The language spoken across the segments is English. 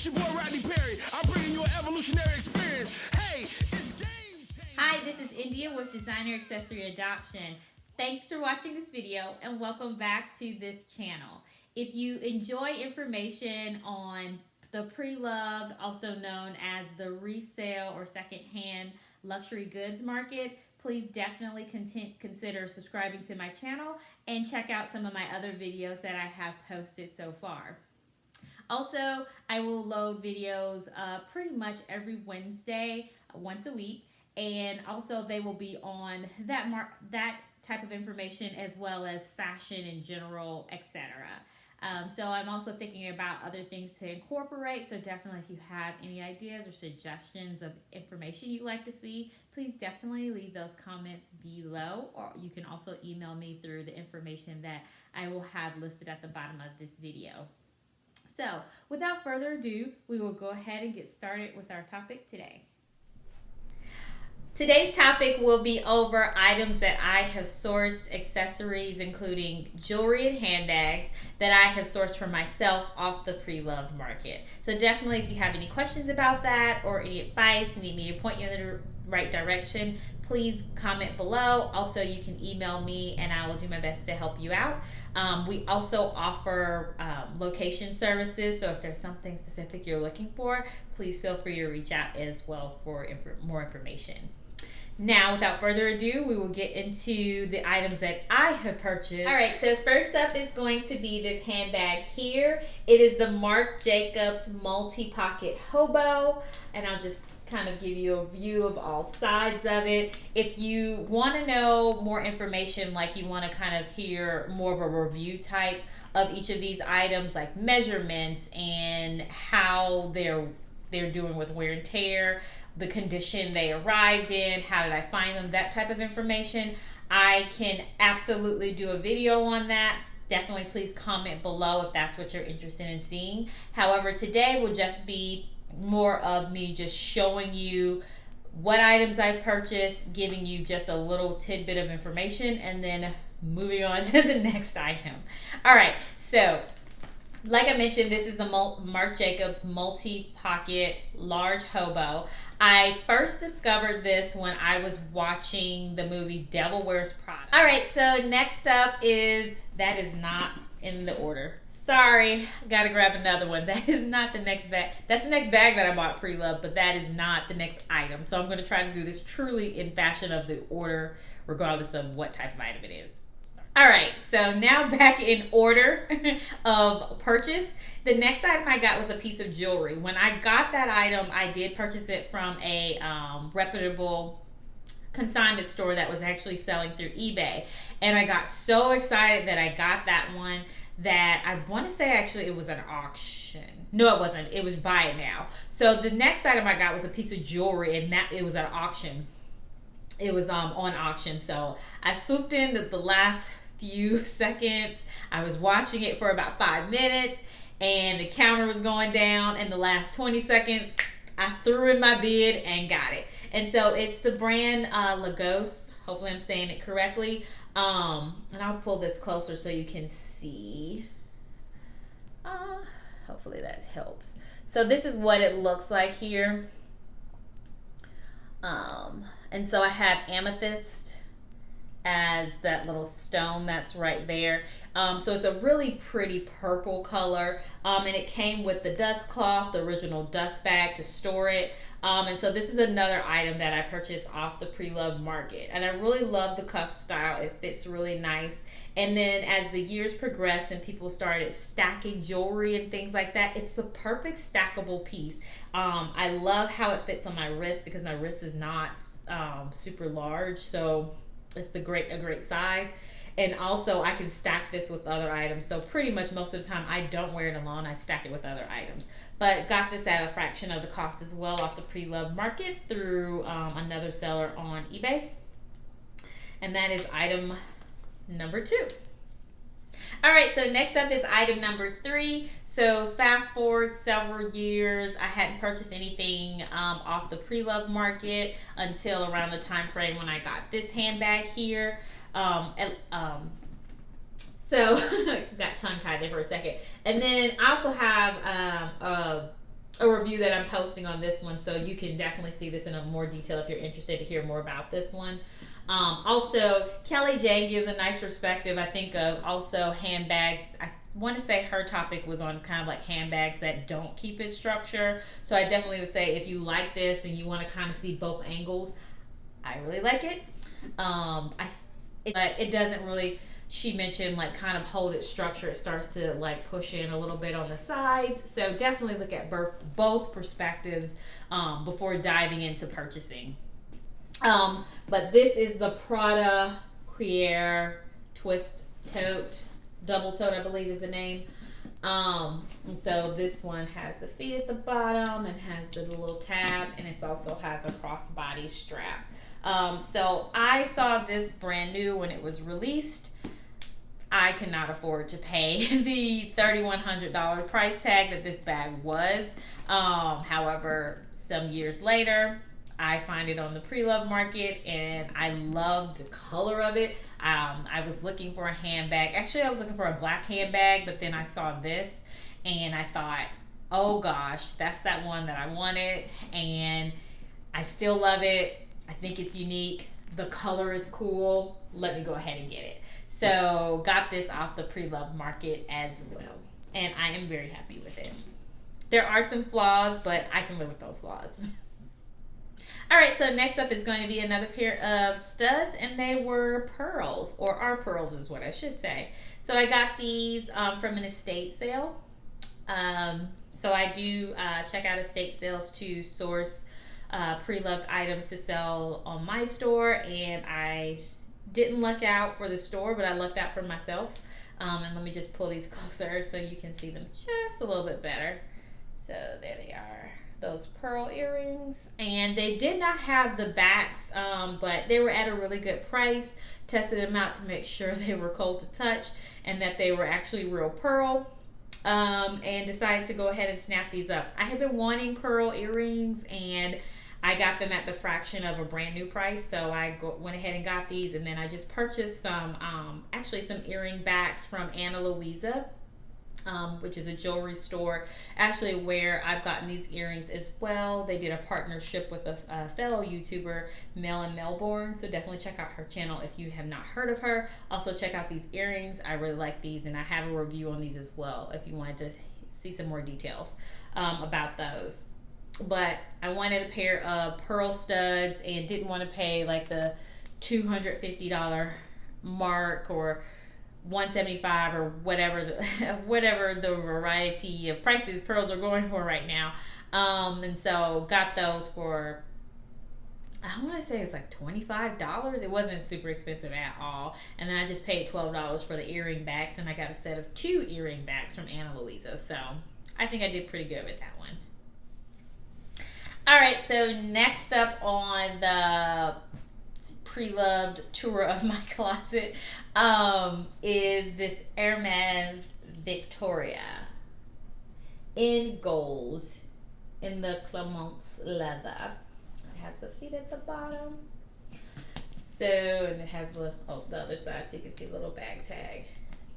It's your boy Rodney Perry. I'm bringing you an evolutionary experience. Hey, it's game time. Hi, this is India with Designer Accessory Adoption. Thanks for watching this video and welcome back to this channel. If you enjoy information on the Preloved, also known as the resale or secondhand luxury goods market, please definitely consider subscribing to my channel and check out some of my other videos that I have posted so far. Also, I will load videos pretty much every Wednesday, once a week, and also they will be on that type of information as well as fashion in general, etc. So I'm also thinking about other things to incorporate, so definitely if you have any ideas or suggestions of information you'd like to see, please definitely leave those comments below, or you can also email me through the information that I will have listed at the bottom of this video. So, without further ado, we will go ahead and get started with our topic today. Today's topic will be over items that I have sourced, accessories including jewelry and handbags that I have sourced for myself off the Preloved market. So definitely if you have any questions about that or any advice, need me to point you in the right direction, please comment below. Also, you can email me and I will do my best to help you out. We also offer location services, so if there's something specific you're looking for, please feel free to reach out as well for more information. Now, without further ado, we will get into the items that I have purchased. All right, so first up is going to be this handbag here. It is the Marc Jacobs multi-pocket hobo, and I'll just kind of give you a view of all sides of it. If you want to know more information, like you want to kind of hear more of a review type of each of these items, like measurements and how they're doing with wear and tear, the condition they arrived in, how did I find them, that type of information, I can absolutely do a video on that. Definitely please comment below if that's what you're interested in seeing. However, today will just be more of me just showing you what items I purchased, giving you just a little tidbit of information, and then moving on to the next item. All right, so like I mentioned, this is the Marc Jacobs multi-pocket large hobo. I first discovered this when I was watching the movie Devil Wears Prada. All right, so next up that is not in the order. Sorry, gotta grab another one. That is not the next bag. That's the next bag that I bought pre-loved, but that is not the next item. So I'm gonna try to do this truly in fashion of the order, regardless of what type of item it is. All right, so now back in order of purchase. The next item I got was a piece of jewelry. When I got that item, I did purchase it from a reputable consignment store that was actually selling through eBay. And I got so excited that I got that one that I want to say actually it was an auction. No, it wasn't. It was buy it now. So the next item I got was a piece of jewelry, and it was an auction. It was on auction. So I swooped in the last few seconds. I was watching it for about 5 minutes and the counter was going down, and the last 20 seconds I threw in my bid and got it. And so it's the brand Lagos. Hopefully I'm saying it correctly. And I'll pull this closer so you can see. Hopefully that helps. So this is what it looks like here. And so I have amethyst as that little stone that's right there. So it's a really pretty purple color. And it came with the dust cloth, the original dust bag to store it. And so this is another item that I purchased off the Preloved market. And I really love the cuff style. It fits really nice. And then as the years progressed and people started stacking jewelry and things like that, it's the perfect stackable piece. I love how it fits on my wrist because my wrist is not super large. So it's a great size. And also I can stack this with other items. So pretty much most of the time I don't wear it alone. I stack it with other items. But got this at a fraction of the cost as well off the Preloved market through another seller on eBay. And that is item number 2. All right, so next up is item number 3. So fast forward several years, I hadn't purchased anything off the Preloved market until around the time frame when I got this handbag here. So got tongue tied there for a second. And then I also have a review that I'm posting on this one, so you can definitely see this in a more detail if you're interested to hear more about this one. Also, Kelly Jane gives a nice perspective, I think, of also handbags. I want to say her topic was on kind of like handbags that don't keep its structure. So I definitely would say if you like this and you want to kind of see both angles, I really like it. But it doesn't really. She mentioned like kind of hold its structure. It starts to like push in a little bit on the sides. So definitely look at both perspectives before diving into purchasing. But this is the Prada Cuir Twist Tote, Double Tote, I believe is the name. And so this one has the feet at the bottom and has the little tab, and it also has a crossbody strap. So I saw this brand new when it was released. I cannot afford to pay the $3,100 price tag that this bag was. However, some years later, I find it on the Preloved market, and I love the color of it. I was looking for a handbag. Actually, I was looking for a black handbag, but then I saw this, and I thought, oh gosh, that's that one that I wanted, and I still love it. I think it's unique. The color is cool. Let me go ahead and get it. So, got this off the Preloved market as well, and I am very happy with it. There are some flaws, but I can live with those flaws. All right, so next up is going to be another pair of studs, and they were pearls, or are pearls is what I should say. So I got these from an estate sale. So I do check out estate sales to source pre-loved items to sell on my store, and I didn't luck out for the store, but I lucked out for myself. And let me just pull these closer so you can see them just a little bit better. So there they are. Those pearl earrings, and they did not have the backs, but they were at a really good price. Tested them out to make sure they were cold to touch and that they were actually real pearl, and decided to go ahead and snap these up. I have been wanting pearl earrings, and I got them at the fraction of a brand new price, so I went ahead and got these. And then I just purchased some earring backs from Ana Luisa, which is a jewelry store, actually, where I've gotten these earrings as well. They did a partnership with a fellow YouTuber, Mel in Melbourne, so definitely check out her channel if you have not heard of her. Also check out these earrings. I really like these, and I have a review on these as well if you wanted to see some more details about those. But I wanted a pair of pearl studs and didn't want to pay like the $250 mark or $175 or whatever the variety of prices pearls are going for right now. And so got those for, I want to say it's like $25. It wasn't super expensive at all. And then I just paid $12 for the earring backs, and I got a set of 2 earring backs from Ana Luisa. So I think I did pretty good with that one. All right, so next up on the Preloved tour of my closet is this Hermes Victoria in gold in the Clemence leather. It has the feet at the bottom. So, and it has the other side so you can see the little bag tag.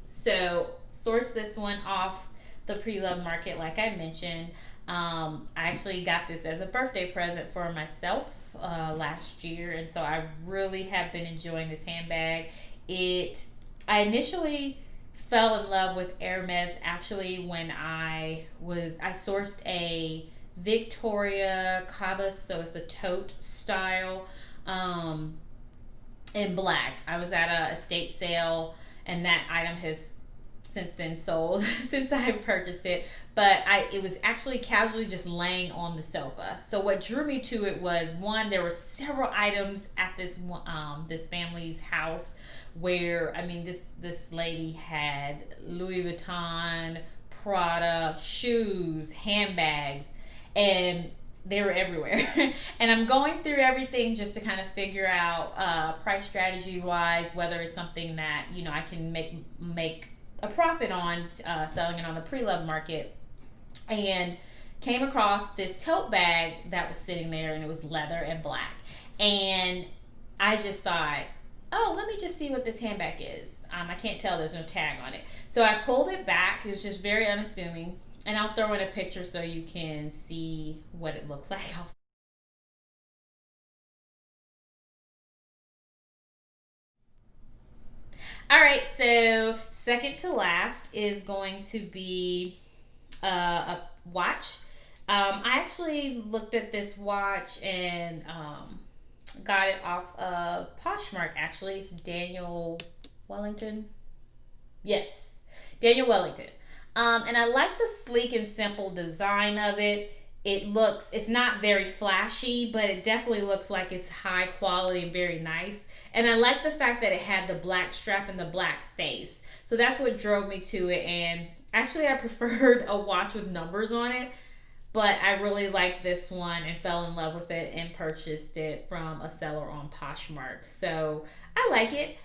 So, sourced this one off the Preloved market, like I mentioned. I actually got this as a birthday present for myself last year, and so I really have been enjoying this handbag. I initially fell in love with Hermes actually when I sourced a Victoria Cabas, so it's the tote style, in black. I was at a estate sale, and that item has since then sold since I purchased it, but it was actually casually just laying on the sofa. So what drew me to it was, one, there were several items at this family's house where, I mean, this lady had Louis Vuitton, Prada, shoes, handbags, and they were everywhere. And I'm going through everything just to kind of figure out price strategy wise whether it's something that, you know, I can make a profit on selling it on the Preloved market. And came across this tote bag that was sitting there, and it was leather and black, and I just thought, oh, let me just see what this handbag is. I can't tell, there's no tag on it. So I pulled it back. It was just very unassuming. And I'll throw in a picture so you can see what it looks like. All right, so second to last is going to be a watch. I actually looked at this watch and got it off of Poshmark. Actually, it's Daniel Wellington. Yes, Daniel Wellington. And I like the sleek and simple design of it. It's not very flashy, but it definitely looks like it's high quality and very nice. And I like the fact that it had the black strap and the black face. So that's what drove me to it. And actually, I preferred a watch with numbers on it, but I really liked this one and fell in love with it and purchased it from a seller on Poshmark. So I like it.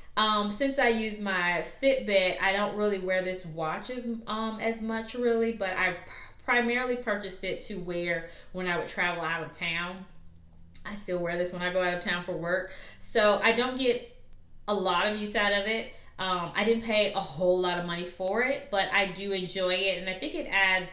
Since I use my Fitbit, I don't really wear this watch as much really, but I primarily purchased it to wear when I would travel out of town. I still wear this when I go out of town for work. So I don't get a lot of use out of it. I didn't pay a whole lot of money for it, but I do enjoy it, and I think it adds.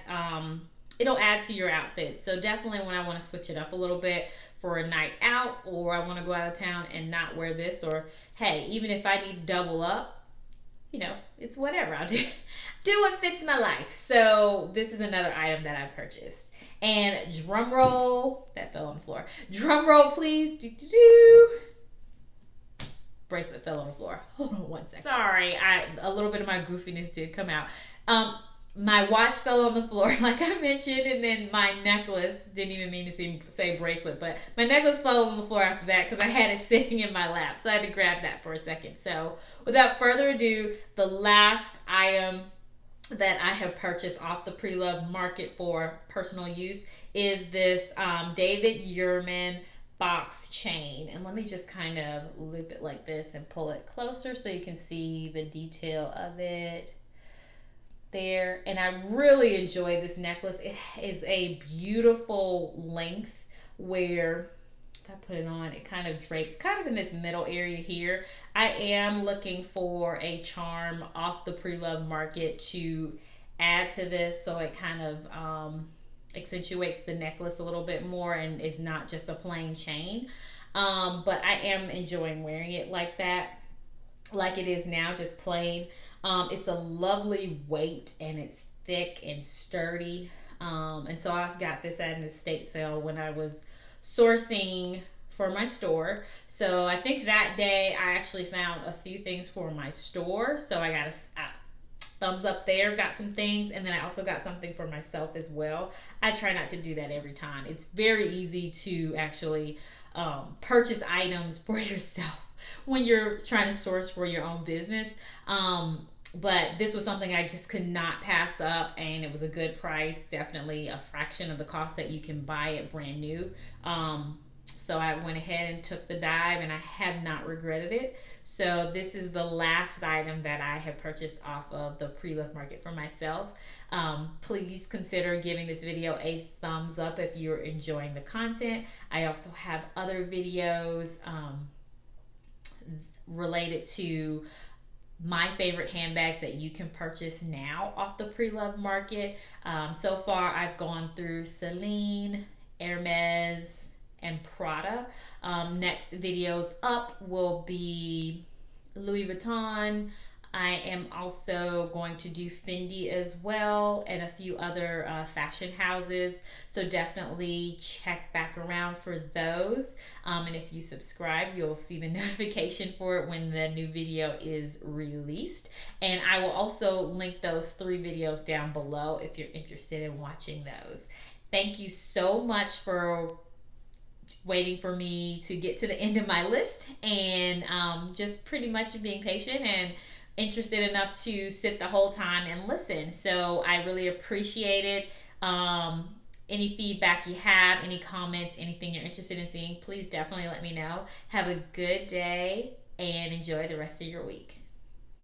It'll add to your outfit. So definitely when I want to switch it up a little bit for a night out, or I want to go out of town and not wear this, or hey, even if I need to double up, it's whatever. I'll do what fits my life. So this is another item that I purchased. And drum roll, that fell on the floor. Drum roll, please. Do, do, do. Bracelet fell on the floor. Hold on one second. Sorry, a little bit of my goofiness did come out. My watch fell on the floor, like I mentioned, and then my necklace, didn't even mean to say bracelet, but my necklace fell on the floor after that because I had it sitting in my lap, so I had to grab that for a second. So without further ado, the last item that I have purchased off the Preloved market for personal use is this David Yurman box chain. And let me just kind of loop it like this and pull it closer so you can see the detail of it there. And I really enjoy this necklace. It is a beautiful length where if I put it on, it kind of drapes kind of in this middle area here. I am looking for a charm off the Preloved market to add to this so it kind of accentuates the necklace a little bit more and is not just a plain chain. But I am enjoying wearing it like that, like it is now, just plain. It's a lovely weight and it's thick and sturdy. And so I got this at an estate sale when I was sourcing for my store. So I think that day I actually found a few things for my store. So I got a thumbs up there, got some things, and then I also got something for myself as well. I try not to do that every time. It's very easy to actually purchase items for yourself when you're trying to source for your own business. But this was something I just could not pass up, and it was a good price, definitely a fraction of the cost that you can buy it brand new. So I went ahead and took the dive, and I have not regretted it. So this is the last item that I have purchased off of the Preloved market for myself. Please consider giving this video a thumbs up if you're enjoying the content. I also have other videos related to my favorite handbags that you can purchase now off the Preloved market. So far I've gone through Celine, Hermes, and Prada. Next videos up will be Louis Vuitton. I am also going to do Fendi as well, and a few other fashion houses. So definitely check back around for those. And if you subscribe, you'll see the notification for it when the new video is released. And I will also link those 3 videos down below if you're interested in watching those. Thank you so much for waiting for me to get to the end of my list, and just pretty much being patient and interested enough to sit the whole time and listen. So I really appreciate it. Any feedback you have, any comments, anything you're interested in seeing, please definitely let me know. Have a good day and enjoy the rest of your week.